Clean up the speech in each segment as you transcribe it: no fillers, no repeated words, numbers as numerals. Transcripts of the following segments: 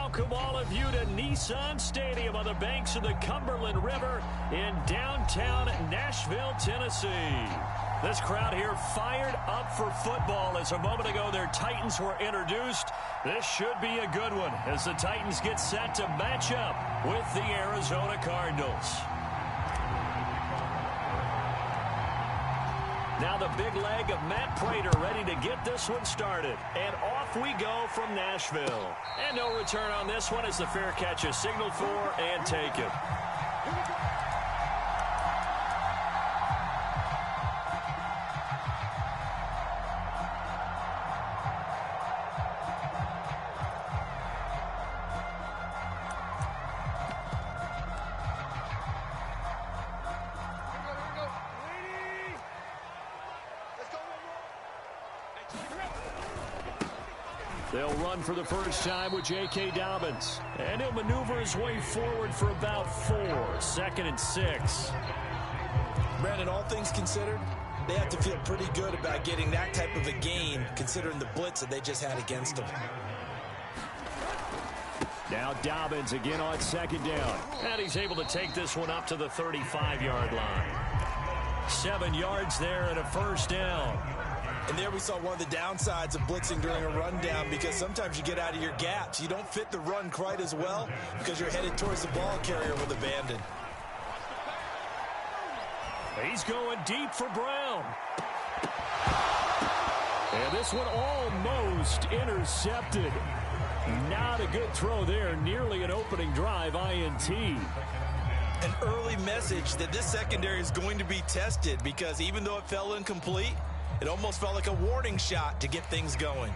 welcome all of you to Nissan Stadium on the banks of the Cumberland River in downtown Nashville, Tennessee. This crowd here fired up for football as a moment ago their Titans were introduced. This should be a good one as the Titans get set to match up with the Arizona Cardinals. Now the big leg of Matt Prater ready to get this one started. And off we go from Nashville. And no return on this one as the fair catch is signaled for and taken. They'll run for the first time with J.K. Dobbins. And he'll maneuver his way forward for about 4. 2nd and 6. Brandon, all things considered, they have to feel pretty good about getting that type of a gain considering the blitz that they just had against them. Now Dobbins again on 2nd down. And he's able to take this one up to the 35-yard line. 7 yards there and a first down. And there we saw one of the downsides of blitzing during a rundown because sometimes you get out of your gaps. You don't fit the run quite as well because you're headed towards the ball carrier with abandon. He's going deep for Brown. And this one almost intercepted. Not a good throw there. Nearly an opening drive INT. An early message that this secondary is going to be tested because even though it fell incomplete, it almost felt like a warning shot to get things going.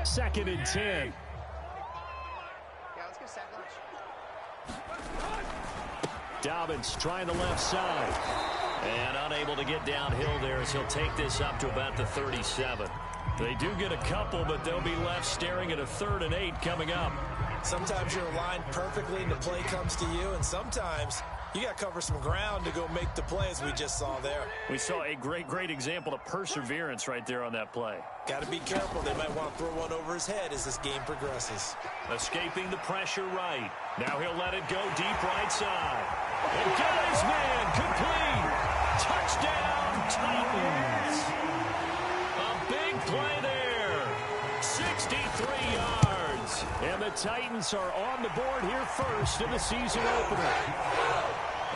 2nd and 10. Yeah, let's go set lunch. Dobbins trying the left side. And unable to get downhill there as he'll take this up to about the 37. They do get a couple, but they'll be left staring at a 3rd and 8 coming up. Sometimes you're aligned perfectly and the play comes to you, and sometimes you got to cover some ground to go make the play as we just saw there. We saw a great example of perseverance right there on that play. Got to be careful. They might want to throw one over his head as this game progresses. Escaping the pressure right. Now he'll let it go deep right side. And got his man complete. Touchdown, Titans. A big play there. 63 yards. And the Titans are on the board here first in the season opener.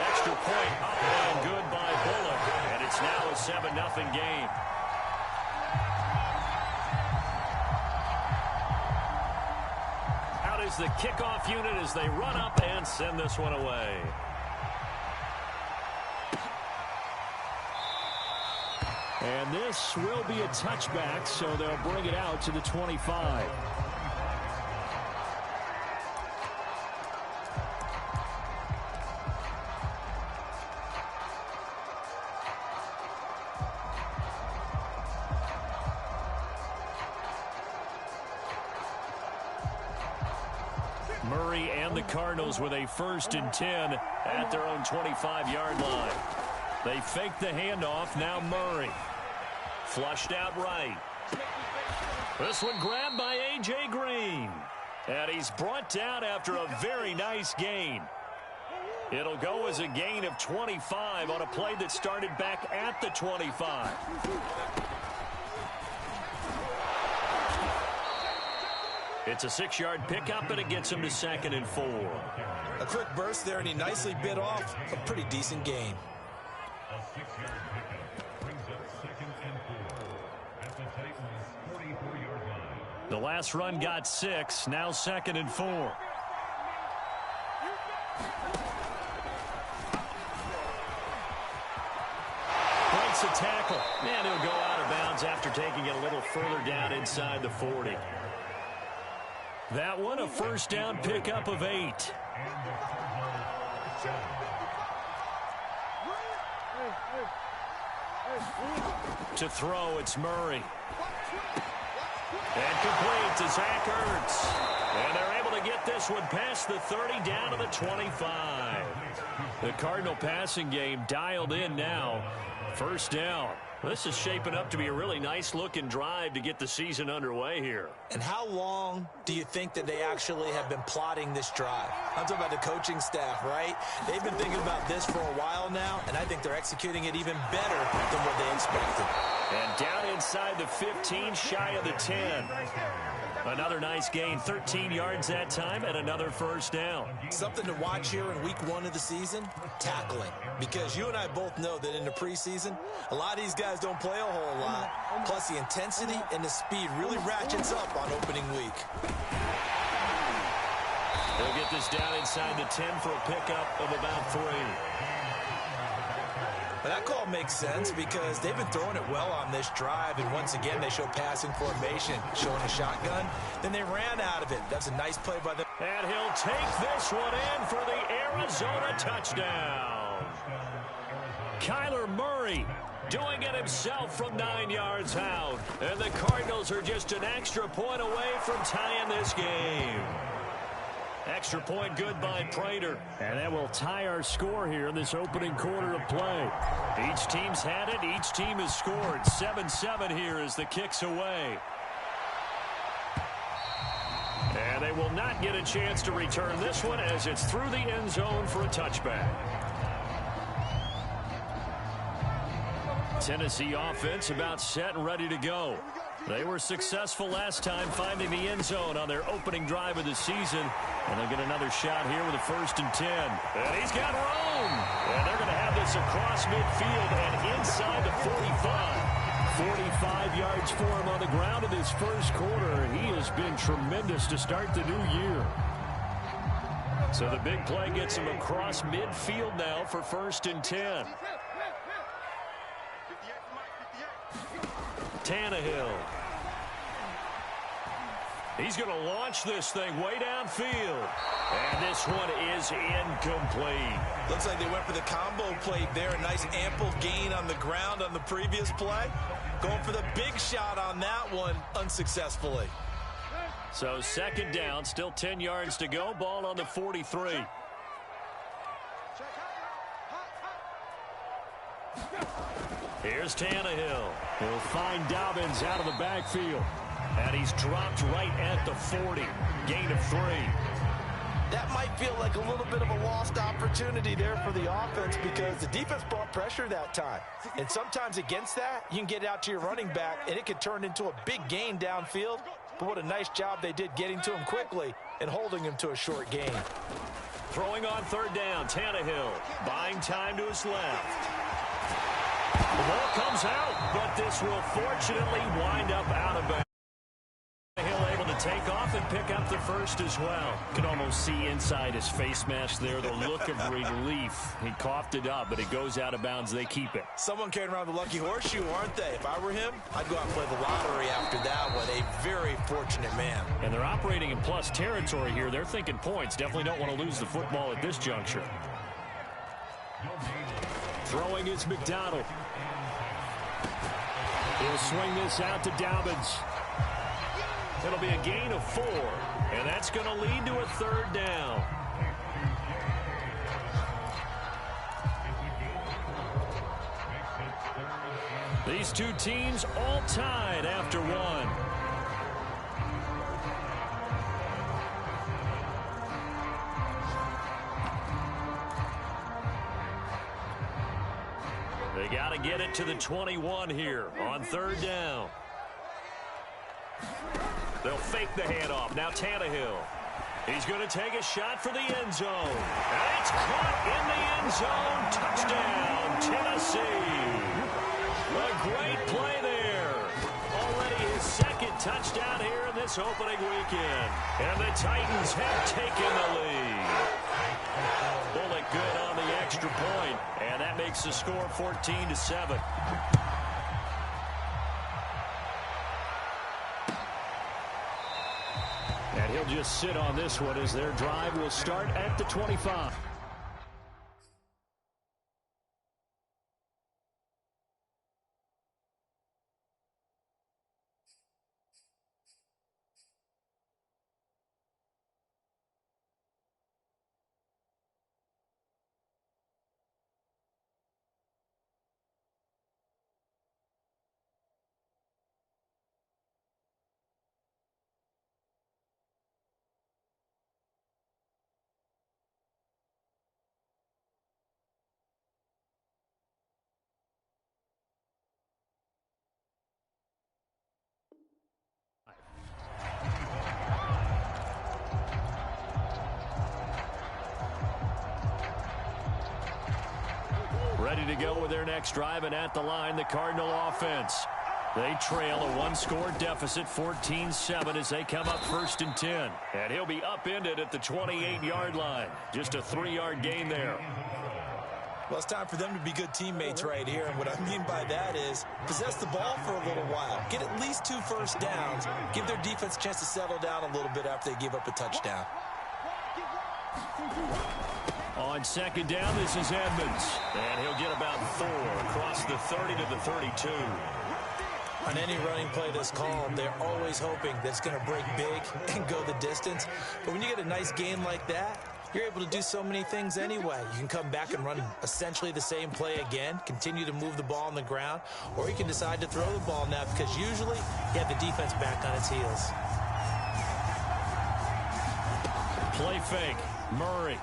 Extra point up and good by Bullock. And it's now a 7-0 game. Out is the kickoff unit as they run up and send this one away. And this will be a touchback, so they'll bring it out to the 25. Murray and the Cardinals with a 1st and 10 at their own 25-yard line. They fake the handoff. Now Murray. Flushed out right. This one grabbed by A.J. Green. And he's brought down after a very nice gain. It'll go as a gain of 25 on a play that started back at the 25. It's a 6-yard pickup, and it gets him to 2nd and 4. A quick burst there, and he nicely bit off a pretty decent gain. The last run got 6, now 2nd and 4. Breaks a tackle, and he'll go out of bounds after taking it a little further down inside the 40. That one a 1st down pickup of 8. To throw, it's Murray. And complete to Zach Ertz. And they're able to get this one past the 30 down to the 25. The Cardinal passing game dialed in now. 1st down. This is shaping up to be a really nice-looking drive to get the season underway here. And how long do you think that they actually have been plotting this drive? I'm talking about the coaching staff, right? They've been thinking about this for a while now, and I think they're executing it even better than what they expected. And down inside the 15, shy of the 10. Another nice gain, 13 yards that time, and another first down. Something to watch here in week 1 of the season, tackling. Because you and I both know that in the preseason, a lot of these guys don't play a whole lot. Plus, the intensity and the speed really ratchets up on opening week. They'll get this down inside the 10 for a pickup of about 3. But that call makes sense because they've been throwing it well on this drive, and once again they show passing formation, showing a shotgun. Then they ran out of it. That's a nice play by them. And he'll take this one in for the Arizona touchdown. Kyler Murray doing it himself from 9 yards out. And the Cardinals are just an extra point away from tying this game. Extra point good by Prater. And that will tie our score here in this opening quarter of play. Each team's had it. Each team has scored. 7-7 here as the kick's away. And they will not get a chance to return this one as it's through the end zone for a touchback. Tennessee offense about set and ready to go. They were successful last time finding the end zone on their opening drive of the season. And they'll get another shot here with a 1st and 10. And he's got room. And they're going to have this across midfield and inside the 45. 45 yards for him on the ground in this first quarter. He has been tremendous to start the new year. So the big play gets him across midfield now for 1st and 10. Tannehill. He's going to launch this thing way downfield. And this one is incomplete. Looks like they went for the combo plate there. A nice ample gain on the ground on the previous play. Going for the big shot on that one unsuccessfully. So 2nd down, still 10 yards to go. Ball on the 43. Here's Tannehill. He'll find Dobbins out of the backfield. And he's dropped right at the 40. Gain of 3. That might feel like a little bit of a lost opportunity there for the offense because the defense brought pressure that time. And sometimes against that, you can get out to your running back, and it could turn into a big gain downfield. But what a nice job they did getting to him quickly and holding him to a short gain. Throwing on 3rd down, Tannehill buying time to his left. The ball comes out, but this will fortunately wind up out of bounds. Hill able to take off and pick up the 1st as well. Can almost see inside his face mask there the look of relief. He coughed it up, but it goes out of bounds. They keep it. Someone carrying around the lucky horseshoe, aren't they? If I were him, I'd go out and play the lottery after that one. A very fortunate man. And they're operating in plus territory here. They're thinking points. Definitely don't want to lose the football at this juncture. Throwing is McDonald. He'll swing this out to Dobbins. It'll be a gain of 4, and that's going to lead to a 3rd down. These two teams all tied after 1. They got to get it to the 21 here on 3rd down. They'll fake the handoff. Now Tannehill. He's going to take a shot for the end zone. And it's caught in the end zone. Touchdown, Tennessee. A great play there. Already his 2nd touchdown here in this opening weekend. And the Titans have taken the lead. Bullet good on the extra point. And that makes the score 14-7. And he'll just sit on this one as their drive will start at the 25. ready to go with their next drive, and at the line, the Cardinal offense. They trail a one-score deficit, 14-7, as they come up 1st and 10. And he'll be upended at the 28-yard line. Just a 3-yard gain there. Well, it's time for them to be good teammates right here. And what I mean by that is possess the ball for a little while. Get at least 2 first downs. Give their defense a chance to settle down a little bit after they give up a touchdown. On 2nd down, this is Edmonds. And he'll get about 4 across the 30 to the 32. On any running play that's called, they're always hoping that it's going to break big and go the distance. But when you get a nice gain like that, you're able to do so many things anyway. You can come back and run essentially the same play again, continue to move the ball on the ground, or you can decide to throw the ball now because usually you have the defense back on its heels. Play fake. Murray.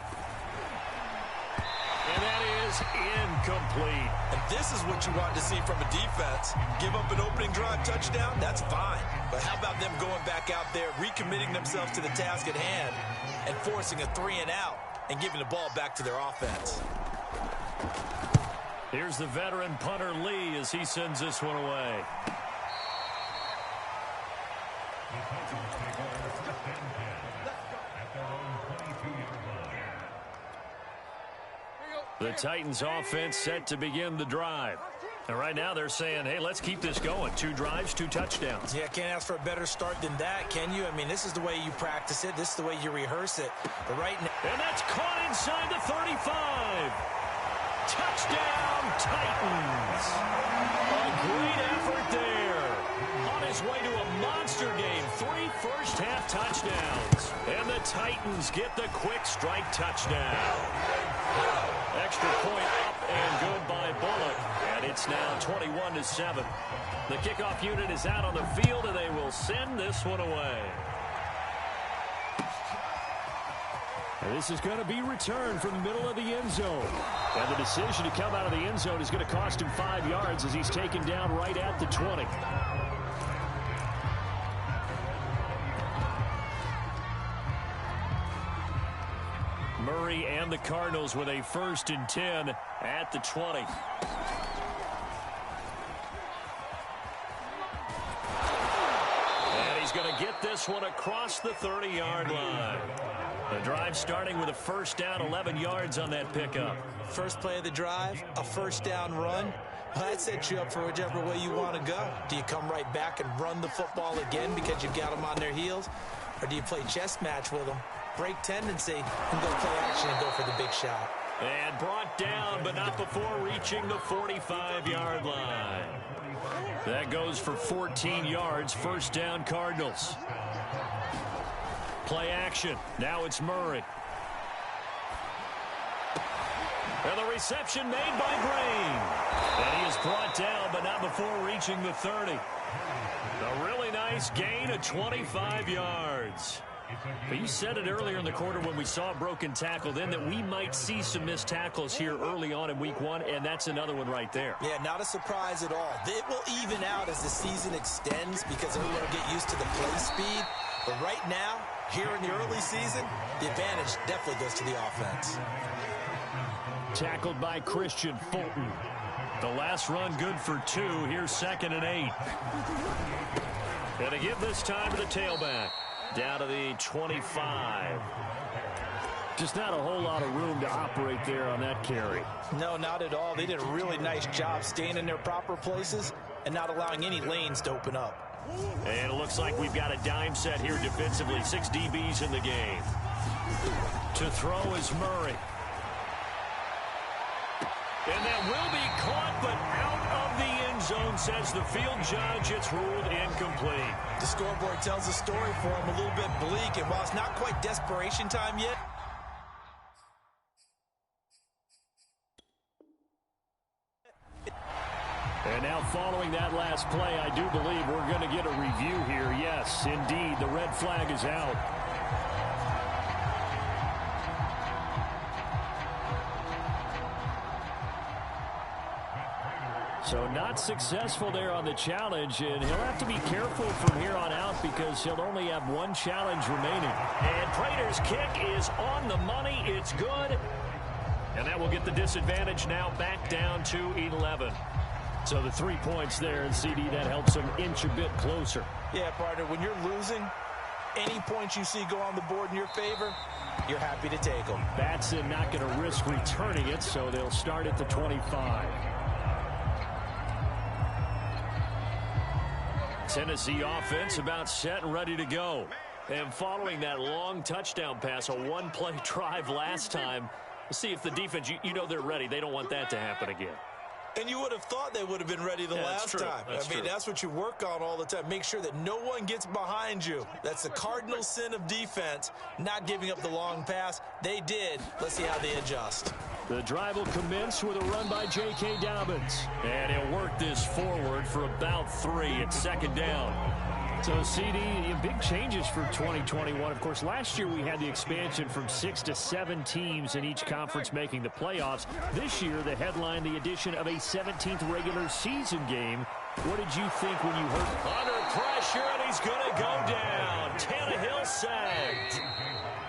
And that is incomplete. And this is what you want to see from a defense. Give up an opening drive touchdown, that's fine. But how about them going back out there, recommitting themselves to the task at hand, and forcing a 3-and-out and giving the ball back to their offense? Here's the veteran punter Lee as he sends this one away. The Titans offense set to begin the drive. And right now they're saying, hey, let's keep this going. 2 drives, 2 touchdowns. Yeah, can't ask for a better start than that, can you? I mean, this is the way you practice it. This is the way you rehearse it. But right now... And that's caught inside the 35. Touchdown, Titans. A great effort there. On his way to a monster game. 3 first-half touchdowns. And the Titans get the quick strike touchdown. Extra point up and good by Bullock. And it's now 21-7. The kickoff unit is out on the field, and they will send this one away. And this is going to be returned from the middle of the end zone. And the decision to come out of the end zone is going to cost him 5 yards as he's taken down right at the 20. Murray and the Cardinals with a 1st and 10 at the 20. And he's going to get this one across the 30-yard line. The drive starting with a 1st down, 11 yards on that pickup. First play of the drive, a 1st down run. Well, that sets you up for whichever way you want to go. Do you come right back and run the football again because you've got them on their heels? Or do you play chess match with them? Break tendency and go play action and go for the big shot. And brought down, but not before reaching the 45-yard line. That goes for 14 yards, 1st down Cardinals. Play action. Now it's Murray. And the reception made by Green. And he is brought down, but not before reaching the 30. A really nice gain of 25 yards. But you said it earlier in the quarter when we saw a broken tackle then that we might see some missed tackles here early on in week 1, and that's another one right there. Yeah, not a surprise at all. It will even out as the season extends because everyone will get used to the play speed. But right now, here in the early season, the advantage definitely goes to the offense. Tackled by Christian Fulton. The last run good for 2. Here's 2nd and 8. And to give this time to the tailback. Down to the 25. Just not a whole lot of room to operate there on that carry. No, not at all. They did a really nice job staying in their proper places and not allowing any lanes to open up. And it looks like we've got a dime set here defensively. 6 DBs in the game. To throw is Murray. And that will be caught, but out of the end zone, says the field judge. It's ruled incomplete. The scoreboard tells a story for him, a little bit bleak, and while it's not quite desperation time yet, and now following that last play, I do believe we're going to get a review here. Yes, indeed, the red flag is out. So not successful there on the challenge, and he'll have to be careful from here on out because he'll only have 1 challenge remaining. And Prater's kick is on the money. It's good. And that will get the disadvantage now back down to 11. So the 3 points there, and CD, that helps them inch a bit closer. Yeah, partner, when you're losing, any points you see go on the board in your favor, you're happy to take them. Batson not going to risk returning it, so they'll start at the 25. Tennessee offense about set and ready to go. And following that long touchdown pass, a one-play drive last time, see if the defense, you know they're ready. They don't want that to happen again. And you would have thought they would have been ready the last time. That's what you work on all the time. Make sure that no one gets behind you. That's the cardinal sin of defense, not giving up the long pass. They did. Let's see how they adjust. The drive will commence with a run by J.K. Dobbins. And he'll work this forward for about 3 at second down. So, CD, big changes for 2021. Of course, last year we had the expansion from 6 to 7 teams in each conference making the playoffs. This year, the headline, the addition of a 17th regular season game. What did you think when you heard? Under pressure, and he's going to go down. Tannehill sacked.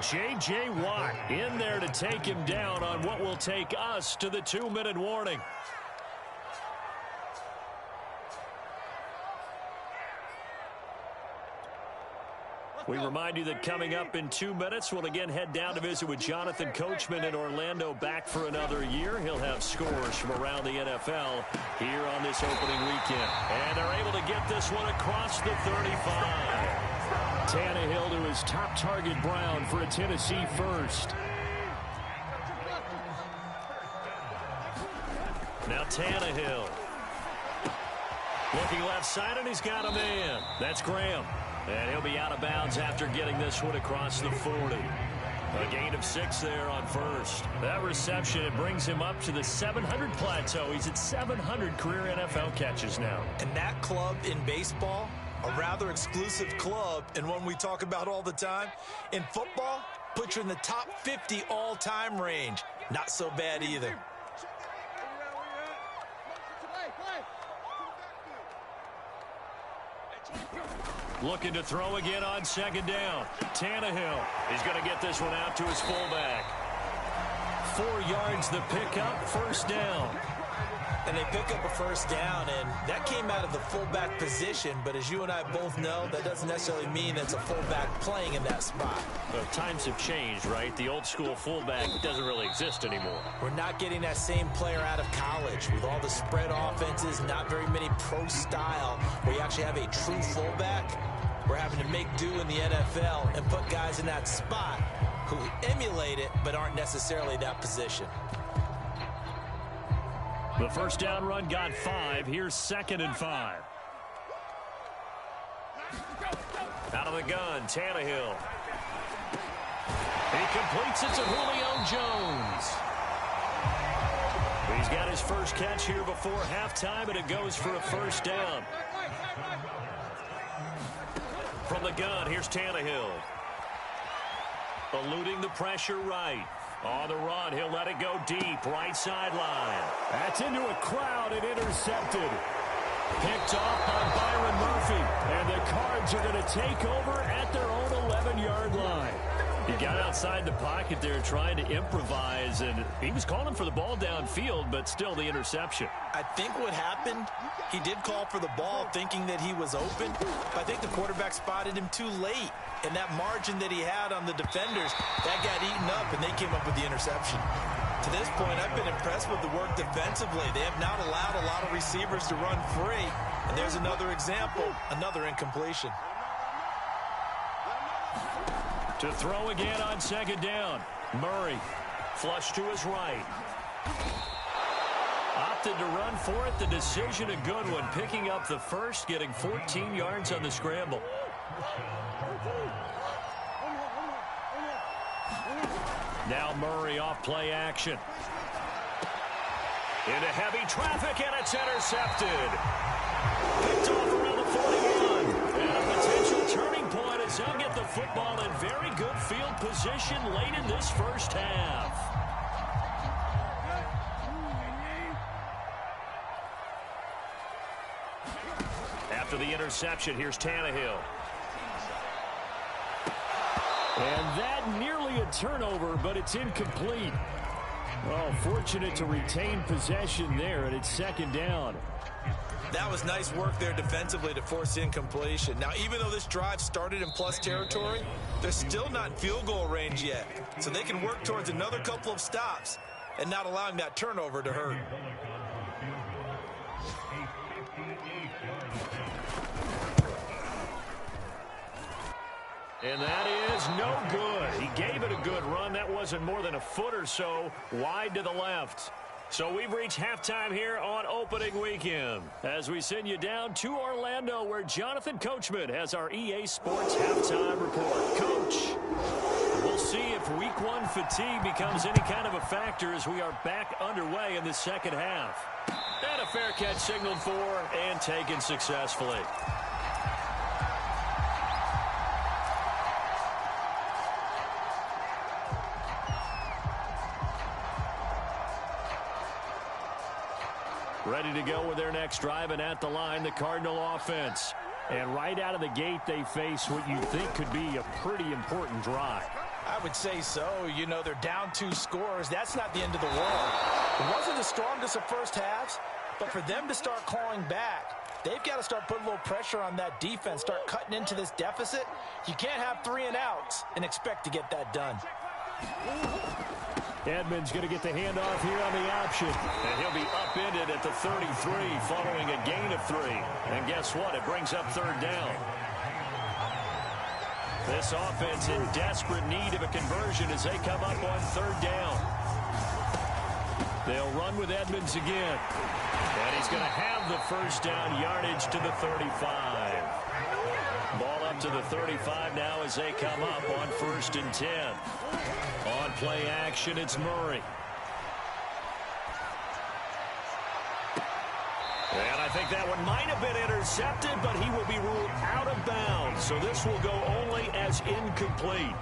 J.J. Watt in there to take him down on what will take us to the 2-minute warning. We remind you that coming up in 2 minutes, we'll again head down to visit with Jonathan Coachman in Orlando, back for another year. He'll have scores from around the NFL here on this opening weekend. And they're able to get this one across the 35. Tannehill to his top target, Brown, for a Tennessee first. Now Tannehill. Looking left side, and he's got a man. That's Graham. And he'll be out of bounds after getting this one across the 40. A gain of 6 there on first. That reception, it brings him up to the 700 plateau. He's at 700 career NFL catches now. And that club in baseball, a rather exclusive club, and one we talk about all the time. In football, put you in the top 50 all-time range. Not so bad either. Looking to throw again on second down. Tannehill is going to get this one out to his fullback. 4 yards the pickup, first down. And they pick up a first down, and that came out of the fullback position. But as you and I both know, that doesn't necessarily mean that's a fullback playing in that spot. Well, times have changed, right? The old school fullback doesn't really exist anymore. We're not getting that same player out of college with all the spread offenses, not very many pro style, where you actually have a true fullback. We're having to make do in the NFL and put guys in that spot who emulate it but aren't necessarily that position. The first down run got 5. Here's 2nd and 5. Out of the gun, Tannehill. He completes it to Julio Jones. He's got his first catch here before halftime, and it goes for a first down. From the gun, here's Tannehill. Eluding the pressure right. On the run, he'll let it go deep, right sideline. That's into a crowd and intercepted. Picked off by Byron Murphy. And the Cards are going to take over at their own 11-yard line. He got outside the pocket there trying to improvise, and he was calling for the ball downfield, but still the interception. I think what happened, he did call for the ball thinking that he was open, but I think the quarterback spotted him too late. And that margin that he had on the defenders, that got eaten up, and they came up with the interception. To this point, I've been impressed with the work defensively. They have not allowed a lot of receivers to run free. And there's another example, another incompletion. To throw again on second down. Murray, flush to his right. Opted to run for it. The decision a good one. Picking up the first, getting 14 yards on the scramble. Now Murray off play action. Into heavy traffic, and it's intercepted. Picked off around the 41. And a potential turning point as they'll get the football in very good field position late in this first half. After the interception, here's Tannehill. And that nearly a turnover, but it's incomplete. Oh, fortunate to retain possession there, and it's second down. That was nice work there defensively to force incompletion. Now, even though this drive started in plus territory, they're still not in field goal range yet. So they can work towards another couple of stops and not allowing that turnover to hurt. And that is no good. He gave it a good run. That wasn't more than a foot or so wide to the left. So we've reached halftime here on opening weekend as we send you down to Orlando, where Jonathan Coachman has our EA Sports halftime report. Coach, we'll see if week one fatigue becomes any kind of a factor as we are back underway in the second half. And a fair catch signaled for and taken successfully. Ready to go with their next drive, and at the line, the Cardinal offense. And right out of the gate, they face what you think could be a pretty important drive. I would say so. You know, they're down 2 scores. That's not the end of the world. It wasn't the strongest of first halves, but for them to start clawing back, they've got to start putting a little pressure on that defense, start cutting into this deficit. You can't have 3 and outs and expect to get that done. Edmonds going to get the handoff here on the option. And he'll be upended at the 33 following a gain of 3. And guess what? It brings up third down. This offense in desperate need of a conversion as they come up on third down. They'll run with Edmonds again. And he's going to have the first down yardage to the 35. Ball up to the 35 now as they come up on 1st and 10. On play action, it's Murray. And I think that one might have been intercepted, but he will be ruled out of bounds. So this will go only as incomplete.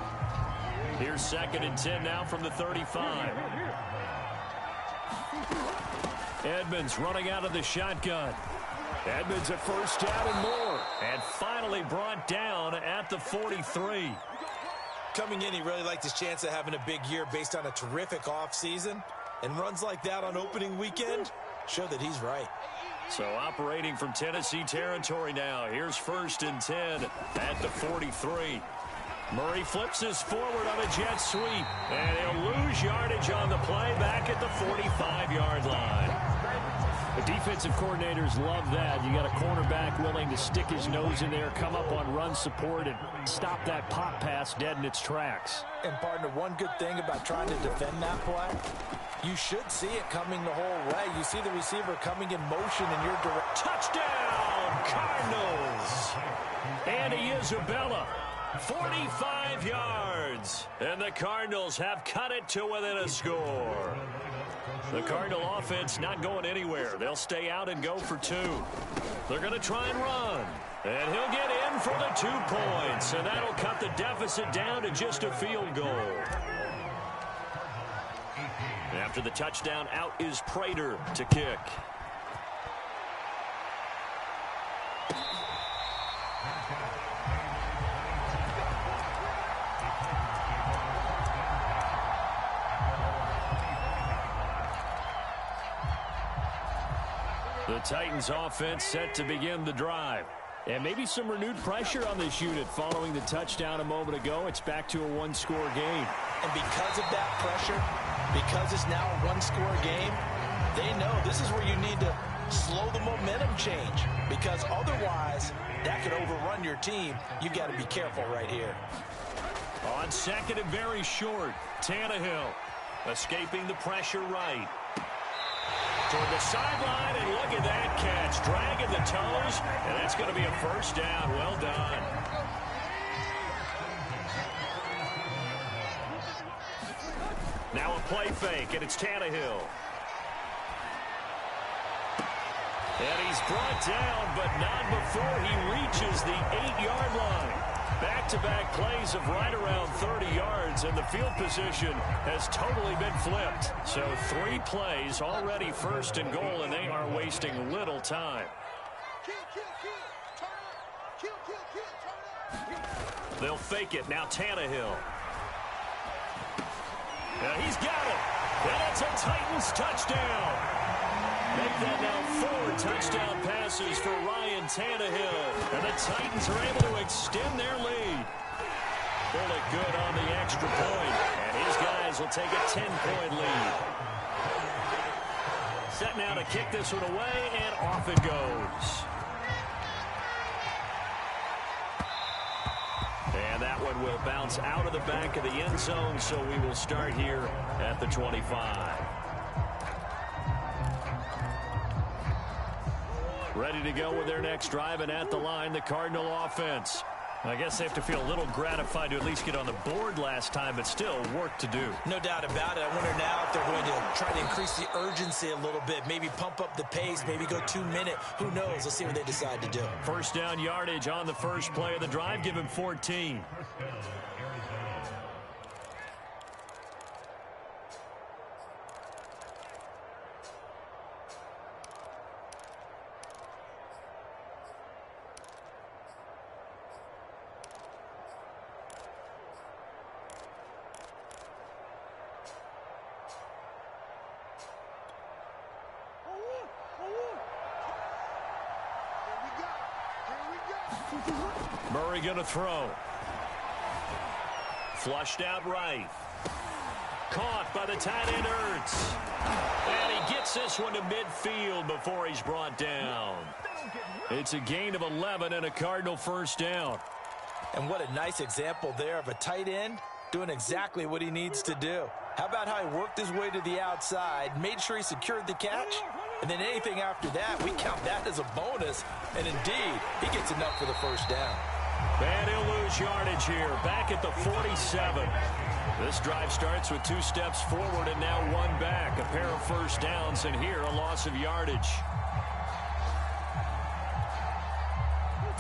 Here's 2nd and 10 now from the 35. Edmonds running out of the shotgun. Edmonds at first down and more. And finally brought down at the 43. Coming in, he really liked his chance of having a big year based on a terrific offseason. And runs like that on opening weekend show that he's right. So operating from Tennessee territory now. Here's 1st and 10 at the 43. Murray flips this forward on a jet sweep. And he'll lose yardage on the play back at the 45-yard line. The defensive coordinators love that. You got a cornerback willing to stick his nose in there, come up on run support, and stop that pop pass dead in its tracks. And, partner, one good thing about trying to defend that play, you should see it coming the whole way. You see the receiver coming in motion in your direct. Touchdown, Cardinals! Andy Isabella, 45 yards. And the Cardinals have cut it to within a score. The Cardinal offense not going anywhere. They'll stay out and go for 2. They're going to try and run. And he'll get in for the 2 points. And that'll cut the deficit down to just a field goal. After the touchdown, out is Prater to kick. The Titans offense set to begin the drive. And maybe some renewed pressure on this unit following the touchdown a moment ago. It's back to a 1-score game. And because of that pressure, because it's now a 1-score game, they know this is where you need to slow the momentum change. Because otherwise, that could overrun your team. You've got to be careful right here. On 2nd and very short, Tannehill escaping the pressure right. Toward the sideline, and look at that catch. Dragging the toes, and that's going to be a first down. Well done. Now a play fake, and it's Tannehill. And he's brought down, but not before he reaches the 8-yard line. Back-to-back plays of right around 30 yards, and the field position has totally been flipped. So 3 plays, already 1st and goal, and they are wasting little time. They'll fake it. Now Tannehill. Now he's got it. And it's a Titans touchdown. Make that now 4 touchdown passes for Ryan Tannehill. And the Titans are able to extend their lead. Bullock good on the extra point. And his guys will take a 10-point lead. Set now to kick this one away, and off it goes. And that one will bounce out of the back of the end zone, so we will start here at the 25. Ready to go with their next drive, and at the line, the Cardinal offense. I guess they have to feel a little gratified to at least get on the board last time, but still work to do. No doubt about it. I wonder now if they're going to try to increase the urgency a little bit, maybe pump up the pace, maybe go 2-minute. Who knows? Let's see what they decide to do. First down yardage on the first play of the drive. Give him 14. Murray going to throw. Flushed out right. Caught by the tight end Ertz. And he gets this one to midfield before he's brought down. It's a gain of 11 and a Cardinal first down. And what a nice example there of a tight end doing exactly what he needs to do. How about how he worked his way to the outside, made sure he secured the catch, and then anything after that, we count that as a bonus. And indeed, he gets enough for the first down. And he'll lose yardage here, back at the 47. This drive starts with 2 steps forward and now 1 back. A pair of first downs, and here a loss of yardage.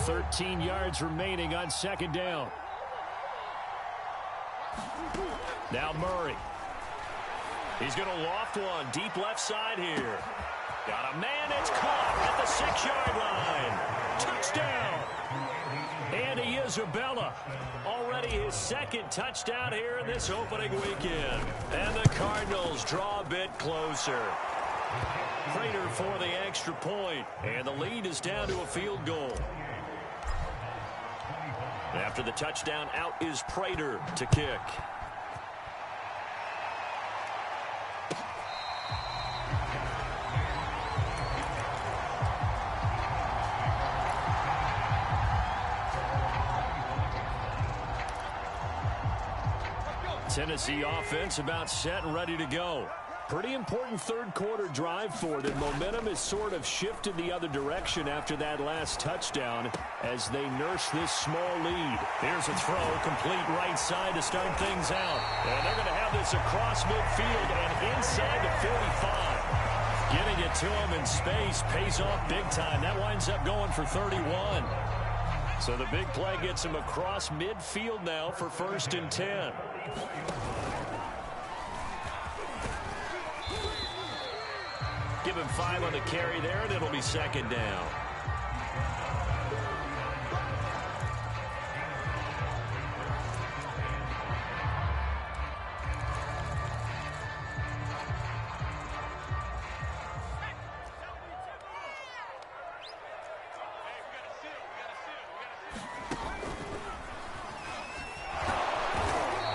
13 yards remaining on second down. Now Murray. He's going to loft one deep left side here. Got a man, it's caught at the 6-yard line. Touchdown. Andy Isabella, already his second touchdown here in this opening weekend. And the Cardinals draw a bit closer. Prater for the extra point, and the lead is down to a field goal. After the touchdown, out is Prater to kick. Tennessee offense about set and ready to go. Pretty important third quarter drive for them. Momentum has sort of shifted the other direction after that last touchdown as they nurse this small lead. Here's a throw, complete right side to start things out. And they're going to have this across midfield and inside the 45. Getting it to him in space pays off big time. That winds up going for 31. So the big play gets him across midfield now for 1st and 10. Give him 5 on the carry there, and it'll be second down.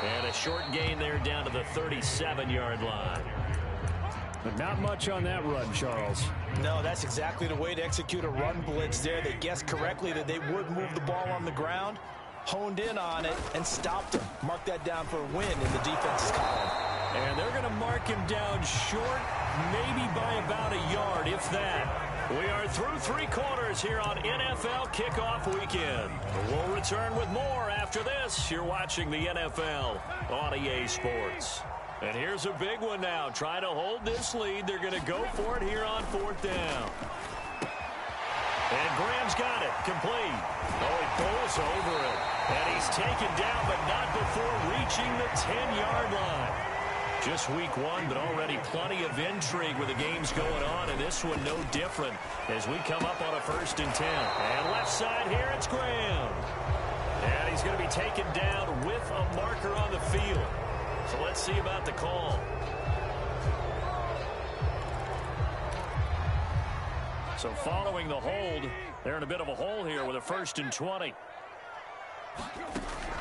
And a short gain there down to the 37-yard line. But not much on that run, Charles. No, that's exactly the way to execute a run blitz there. They guessed correctly that they would move the ball on the ground, honed in on it, and stopped him. Mark that down for a win in the defense's column. And they're going to mark him down short, maybe by about a yard, if that. We are through 3 quarters here on NFL Kickoff Weekend. We'll return with more after this. You're watching the NFL on EA Sports. And here's a big one now. Trying to hold this lead. They're going to go for it here on 4th down. And Graham's got it. Complete. Oh, he pulls over it. And he's taken down, but not before reaching the 10-yard line. Just week 1, but already plenty of intrigue with the games going on. And this one no different as we come up on a 1st and 10. And left side here, it's Graham. And he's going to be taken down with a marker on the field. So let's see about the call. So following the hold, they're in a bit of a hole here with a 1st and 20.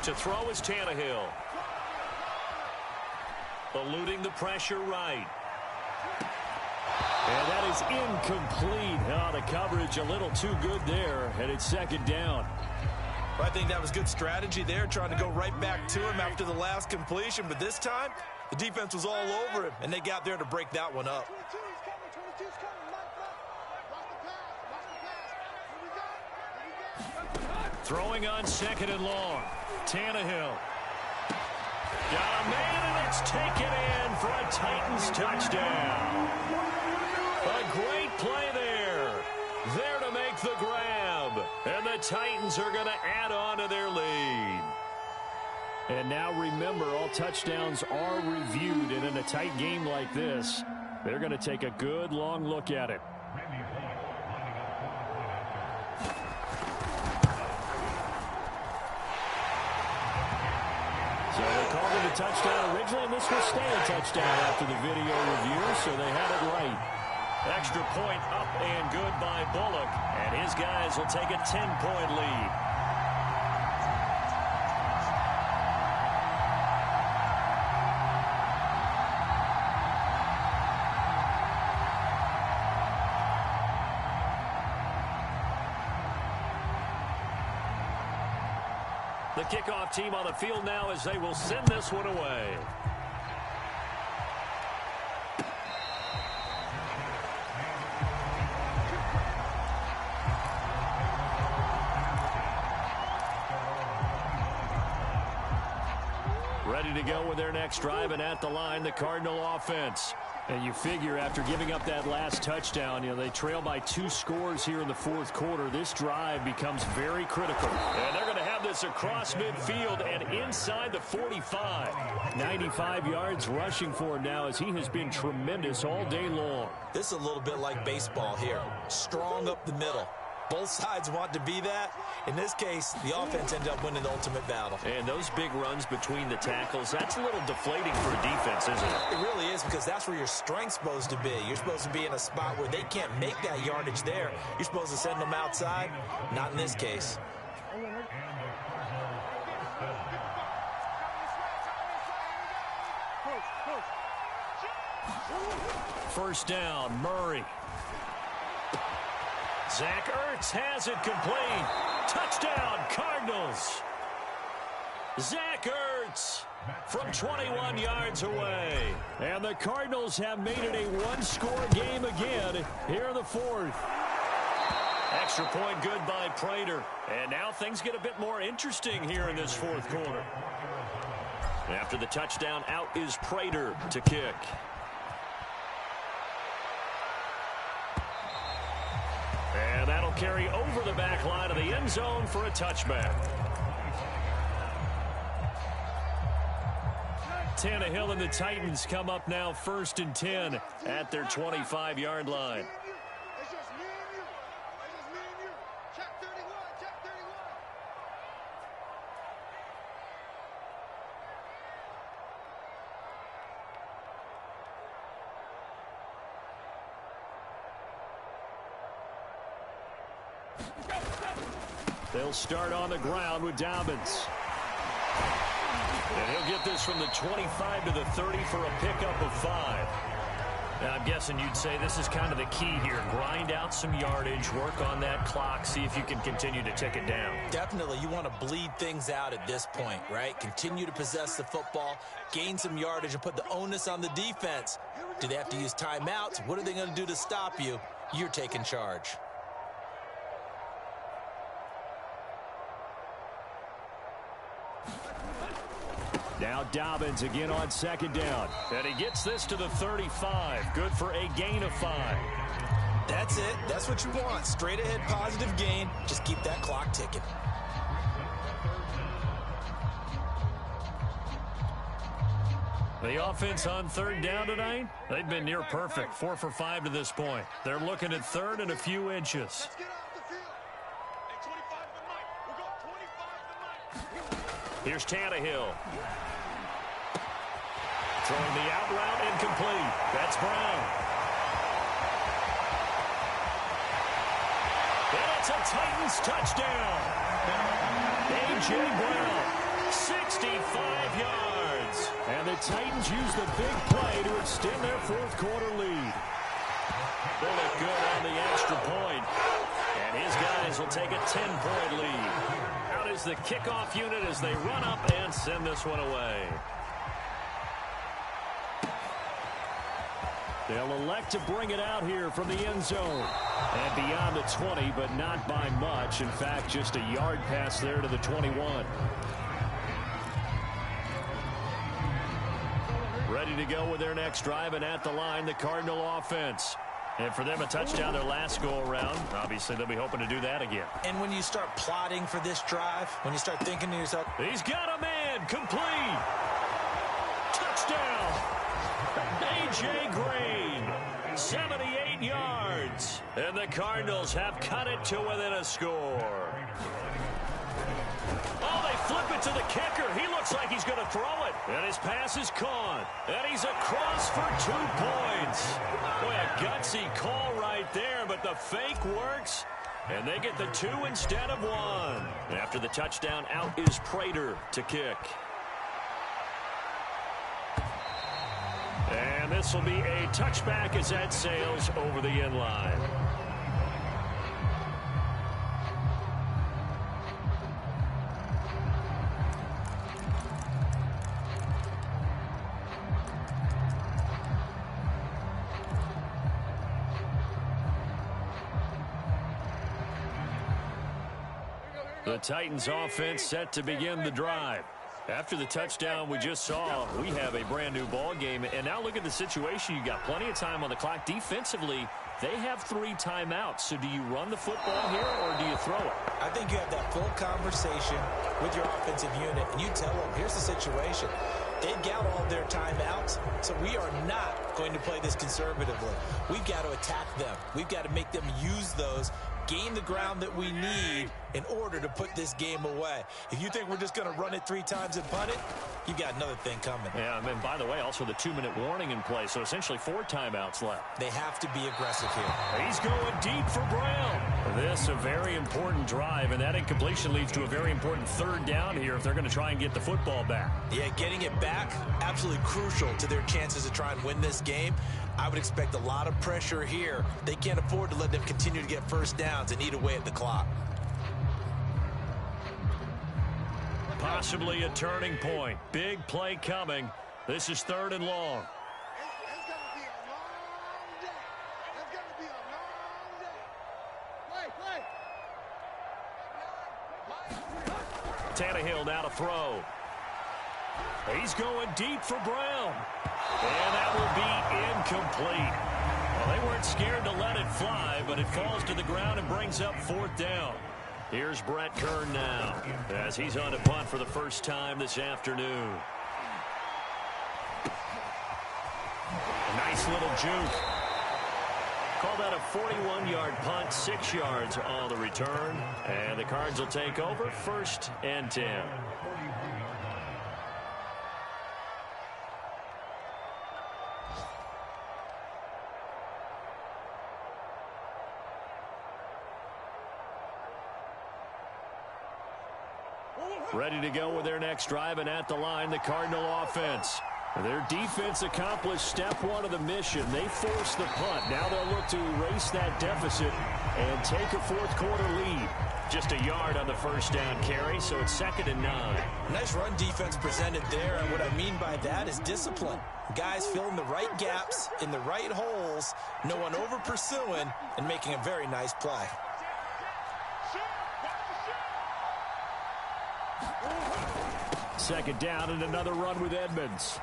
To throw is Tannehill. Eluding the pressure right. And that is incomplete. Oh, the coverage a little too good there, and it's 2nd down. I think that was good strategy there, trying to go right back to him after the last completion. But this time, the defense was all over him, and they got there to break that one up. Throwing on 2nd and long. Tannehill. Got a man, and it's taken in for a Titans touchdown. A great play there. There to make the grab. And the Titans are going to add on to their lead. And now remember, all touchdowns are reviewed. And in a tight game like this, they're going to take a good long look at it. So they called it a touchdown originally, and this will stay a touchdown after the video review, so they had it right. Extra point up and good by Bullock, and his guys will take a 10-point lead. The kickoff team on the field now as they will send this one away. Ready to go with their next drive, and at the line, the Cardinal offense. And you figure after giving up that last touchdown, they trail by 2 scores here in the 4th quarter. This drive becomes very critical. And they're going to have this across midfield and inside the 45. 95 yards rushing for him now as he has been tremendous all day long. This is a little bit like baseball here. Strong up the middle. Both sides want to be that. In this case, the offense ended up winning the ultimate battle. And those big runs between the tackles, that's a little deflating for a defense, isn't it? It really is, because that's where your strength's supposed to be. You're supposed to be in a spot where they can't make that yardage there. You're supposed to send them outside. Not in this case. First down, Murray. Zach Ertz has it complete. Touchdown, Cardinals. Zach Ertz from 21 yards away. And the Cardinals have made it a 1-score game again here in the 4th. Extra point good by Prater. And now things get a bit more interesting here in this 4th quarter. After the touchdown, out is Prater to kick. And that'll carry over the back line of the end zone for a touchback. Tannehill and the Titans come up now 1st and 10 at their 25-yard line. They'll start on the ground with Dobbins. And he'll get this from the 25 to the 30 for a pickup of 5. Now, I'm guessing you'd say this is kind of the key here. Grind out some yardage, work on that clock, see if you can continue to tick it down. Definitely. You want to bleed things out at this point, right? Continue to possess the football, gain some yardage, and put the onus on the defense. Do they have to use timeouts? What are they going to do to stop you? You're taking charge. Now Dobbins again on 2nd down. And he gets this to the 35. Good for a gain of 5. That's it. That's what you want. Straight ahead positive gain. Just keep that clock ticking. The offense on 3rd down tonight, they've been near perfect. 4 for 5 to this point. They're looking at 3rd and a few inches. Here's Tannehill. Throwing the out route incomplete. That's Brown. It's a Titans touchdown. A.J. Brown, 65 yards. And the Titans use the big play to extend their fourth quarter lead. They look good on the extra point. And his guys will take a 10-point lead. Out is the kickoff unit as they run up and send this one away. They'll elect to bring it out here from the end zone. And beyond the 20, but not by much. In fact, just a yard pass there to the 21. Ready to go with their next drive, and at the line, the Cardinal offense. And for them, a touchdown their last go-around. Obviously, they'll be hoping to do that again. And when you start plotting for this drive, when you start thinking to yourself, he's got a man, complete. Touchdown. A.J. Green, 78 yards. And the Cardinals have cut it to within a score. Oh, they flip it to the kicker. He looks like he's going to throw it. And his pass is caught. And he's across for 2 points. Boy, a gutsy call right there, but the fake works. And they get the 2 instead of 1. After the touchdown, out is Prater to kick. And this will be a touchback as that sails over the end line. The Titans offense set to begin the drive. After the touchdown we just saw, we have a brand new ball game. And now look at the situation. You got plenty of time on the clock. Defensively, they have 3 timeouts. So do you run the football here or do you throw it? I think you have that full conversation with your offensive unit, and you tell them, here's the situation. They've got all their timeouts, so we are not going to play this conservatively. We've got to attack them. We've got to make them use those, gain the ground that we need in order to put this game away. If you think we're just going to run it 3 times and punt it, you've got another thing coming. Yeah, and by the way, also the 2-minute warning in play, so essentially 4 timeouts left. They have to be aggressive here. He's going deep for Brown. This a very important drive, and that incompletion leads to a very important 3rd down here if they're going to try and get the football back. Yeah, getting it back, absolutely crucial to their chances to try and win this game. I would expect a lot of pressure here. They can't afford to let them continue to get first downs and eat away at the clock. Possibly a turning point. Big play coming. This is 3rd and long. It's going to be a long day. It's going to be a long day. Tannehill now to throw. He's going deep for Brown. And that will be incomplete. Well, they weren't scared to let it fly, but it falls to the ground and brings up 4th down. Here's Brett Kern now as he's on a punt for the first time this afternoon. Nice little juke. Call that a 41-yard punt, 6 yards on the return. And the Cards will take over 1st and 10. Ready to go with their next drive, and at the line, the Cardinal offense. Their defense accomplished step 1 of the mission. They forced the punt. Now they'll look to erase that deficit and take a 4th quarter lead. Just a yard on the 1st down carry, so it's 2nd and 9. Nice run defense presented there, and what I mean by that is discipline. Guys filling the right gaps in the right holes, no one over pursuing, and making a very nice play. 2nd down and another run with Edmonds.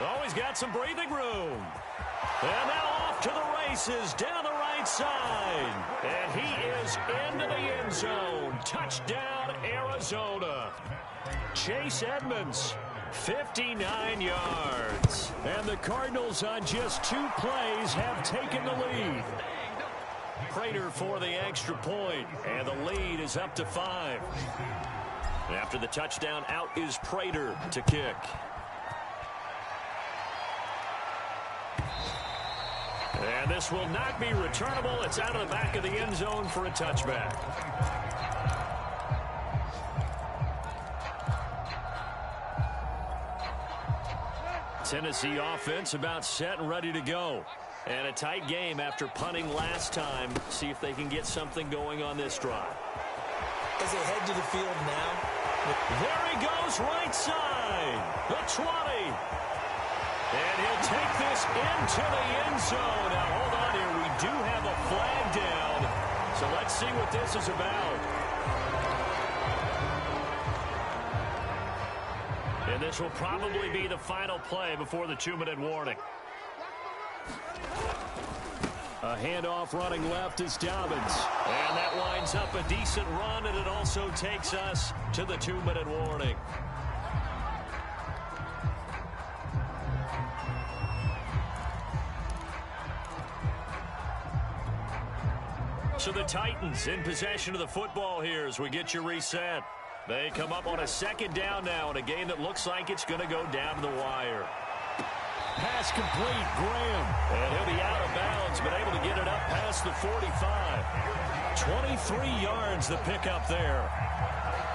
Oh, he's got some breathing room. And now off to the races down the right side. And he is into the end zone. Touchdown, Arizona. Chase Edmonds, 59 yards. And the Cardinals on just 2 plays have taken the lead. Prater for the extra point, and the lead is up to 5. After the touchdown, out is Prater to kick. And And this will not be returnable. It's out of the back of the end zone for a touchback. Tennessee offense about set and ready to go. And a tight game after punting last time. See if they can get something going on this drive. As they head to the field now. There he goes, right side. The 20. And he'll take this into the end zone. Now, hold on here. We do have a flag down. So let's see what this is about. And this will probably be the final play before the 2-minute warning. A handoff running left is Dobbins. And that winds up a decent run, and it also takes us to the 2-minute warning. So the Titans in possession of the football here as we get you reset. They come up on a second down now in a game that looks like it's going to go down to the wire. Pass complete, Graham. And he'll be out of bounds, but able to get it up past the 45. 23 yards the pickup there.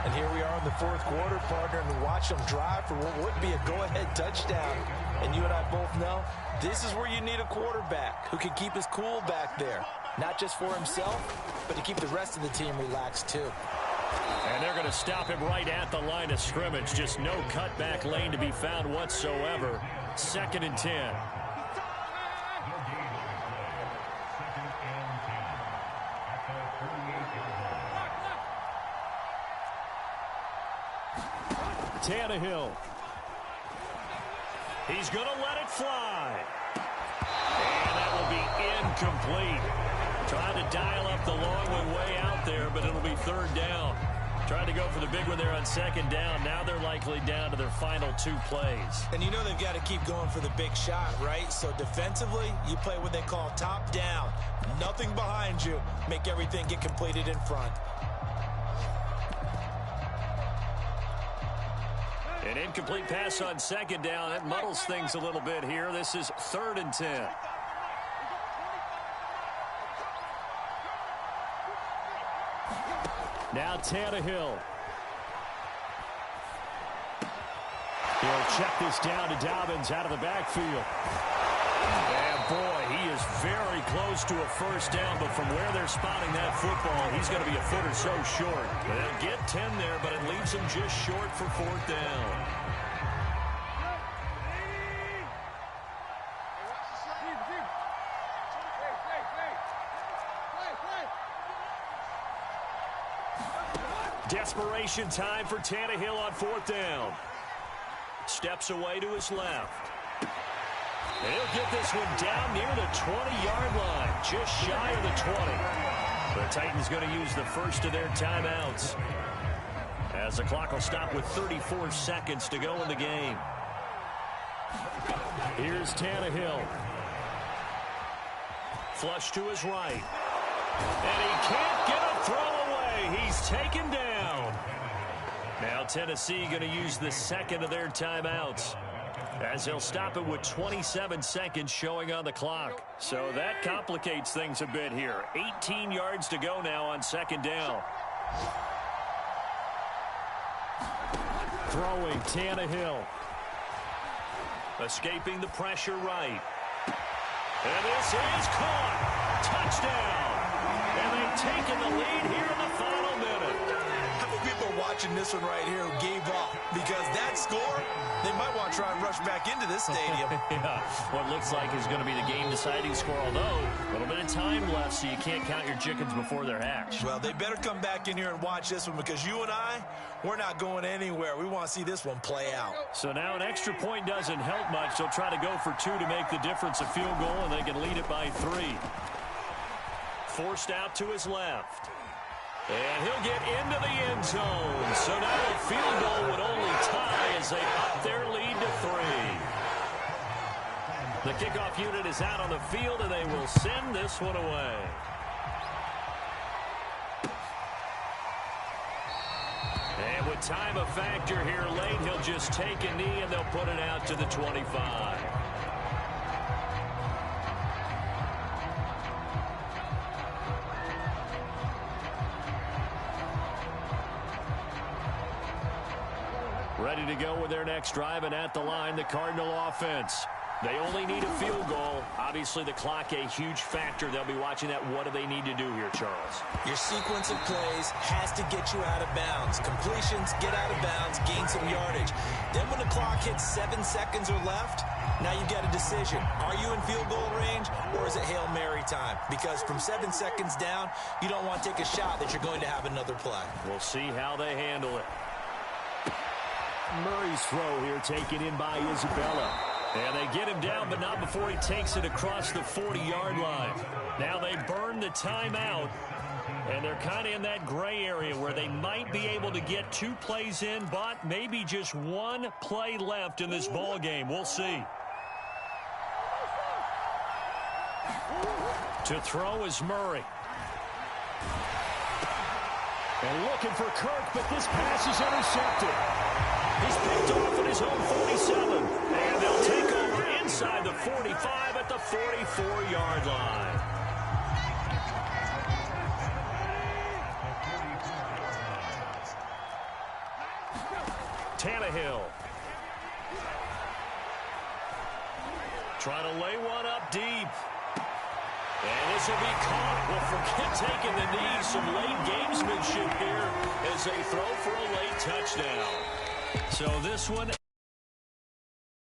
And here we are in the fourth quarter, partner, and watch them drive for what would be a go-ahead touchdown. And you and I both know this is where you need a quarterback who can keep his cool back there. Not just for himself, but to keep the rest of the team relaxed too. And they're going to stop him right at the line of scrimmage. Just no cutback lane to be found whatsoever. 2nd and 10. Tannehill. He's going to let it fly. And that will be incomplete. Trying to dial up the long one way out there, but it'll be 3rd down. Trying to go for the big one there on 2nd down. Now they're likely down to their final 2 plays. And you know they've got to keep going for the big shot, right? So defensively, you play what they call top down. Nothing behind you. Make everything get completed in front. An incomplete pass on 2nd down. That muddles things a little bit here. This is 3rd and 10. Now Tannehill. He'll check this down to Dobbins out of the backfield. And boy, he is very close to a 1st down, but from where they're spotting that football, he's going to be a foot or so short. They'll get 10 there, but it leaves him just short for 4th down. Desperation time for Tannehill on 4th down. Steps away to his left. And he'll get this one down near the 20-yard line, just shy of the 20. The Titans going to use the first of their timeouts, as the clock will stop with 34 seconds to go in the game. Here's Tannehill. Flush to his right. And he can't get a throw away. He's taken down. Now Tennessee going to use the second of their timeouts, as they'll stop it with 27 seconds showing on the clock. So that complicates things a bit here. 18 yards to go now on 2nd down. Throwing Tannehill. Escaping the pressure right. And this is caught. Touchdown. And they've taken the lead here in the final minute. How many people are watching this one right here who gave up? Because that score, they might want to try and rush back into this stadium. Yeah, what looks like is going to be the game-deciding score, although a little bit of time left, so you can't count your chickens before they're hatched. Well, they better come back in here and watch this one, because you and I, we're not going anywhere. We want to see this one play out. So now an extra point doesn't help much. They'll try to go for 2 to make the difference a field goal, and they can lead it by 3. Forced out to his left. And he'll get into the end zone. So now a field goal would only tie as they up their lead to 3. The kickoff unit is out on the field, and they will send this one away. And with time a factor here late, he'll just take a knee, and they'll put it out to the 25. Ready to go with their next drive, and at the line, the Cardinal offense. They only need a field goal. Obviously, the clock a huge factor. They'll be watching that. What do they need to do here, Charles? Your sequence of plays has to get you out of bounds. Completions, get out of bounds, gain some yardage. Then when the clock hits 7 seconds or left, now you've got a decision. Are you in field goal range, or is it Hail Mary time? Because from 7 seconds down, you don't want to take a shot that you're going to have another play. We'll see how they handle it. Murray's throw here taken in by Isabella. And they get him down, but not before he takes it across the 40-yard line. Now they burn the timeout, and they're kind of in that gray area where they might be able to get 2 plays in, but maybe just 1 play left in this ball game. We'll see. To throw is Murray. And looking for Kirk, but this pass is intercepted. He's picked off at his own 47. And they'll take over inside the 45 at the 44-yard line. Tannehill. Trying to lay one up deep. And this will be caught. Well, forget taking the knee. Some late gamesmanship here as they throw for a late touchdown. So this one